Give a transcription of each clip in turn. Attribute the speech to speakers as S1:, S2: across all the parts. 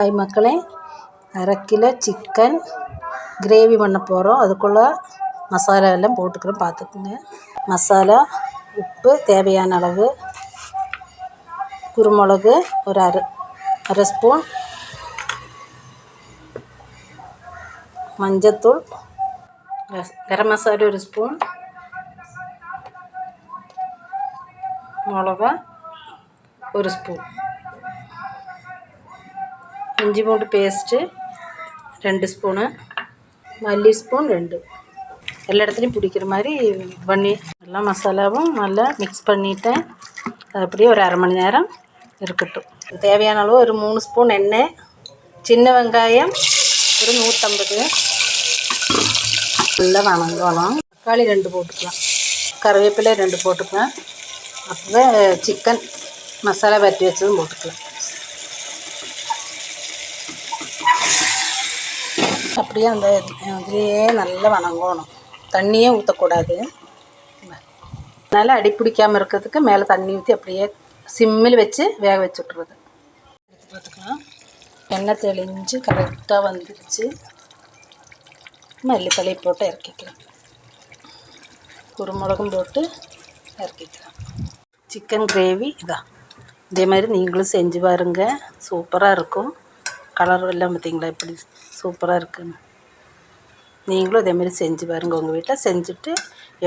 S1: Hi மக்களே, அரை kilo chicken gravy பண்ண போகிறோம். அதுக்குள்ளே மசாலா எல்லாம் போட்டுக்கிறோம், பார்த்துக்குங்க. மசாலா, உப்பு தேவையான அளவு, குருமிளகு ஒரு அரை ஸ்பூன், மஞ்சத்தூள், கரம் மசாலா ஒரு ஸ்பூன், மிளகா ஒரு ஸ்பூன், இஞ்சி பூண்டு பேஸ்ட்டு 2 ஸ்பூனு, மல்லி ஸ்பூன் 2. எல்லா இடத்துலையும் பிடிக்கிற மாதிரி பண்ணி எல்லா மசாலாவும் நல்லா மிக்ஸ் பண்ணிவிட்டேன். அது அப்படியே ஒரு அரை மணி நேரம் இருக்கட்டும். தேவையான அளவு ஒரு 3 ஸ்பூன் எண்ணெய், சின்ன வெங்காயம் ஒரு 150, நல்லா வணங்கணும். தக்காளி 2 போட்டுக்கலாம், கருவேப்பிலை 2 போட்டுக்கலாம். அப்போ சிக்கன் மசாலா பரட்டி வச்சதும் போட்டுக்கலாம். அப்படியே அந்த இதுலேயே நல்லா வணங்கணும், தண்ணியே ஊற்றக்கூடாது. அதனால் அடி பிடிக்காமல் இருக்கிறதுக்கு மேலே தண்ணி ஊற்றி அப்படியே சிம்மில் வச்சு வேக வச்சு விட்ருது. எடுத்து பார்த்துக்கலாம். எண்ணெய் தெளிஞ்சு கரெக்டாக வந்துருச்சு. மல்லித்தலையை போட்டு இறக்கிக்கலாம், குருமிளகும் போட்டு இறக்கிக்கலாம். சிக்கன் கிரேவி இதான். இதே மாதிரி நீங்களும் செஞ்சு பாருங்கள், சூப்பராக இருக்கும். கலர் எல்லாம் பார்த்திங்களா எப்படி சூப்பராக இருக்குன்னு. நீங்களும் இதேமாரி செஞ்சு பாருங்கள் உங்கள் வீட்டில். செஞ்சுட்டு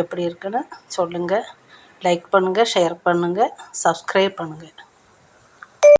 S1: எப்படி இருக்குன்னு சொல்லுங்கள். லைக் பண்ணுங்கள், ஷேர் பண்ணுங்கள், சப்ஸ்கிரைப் பண்ணுங்கள்.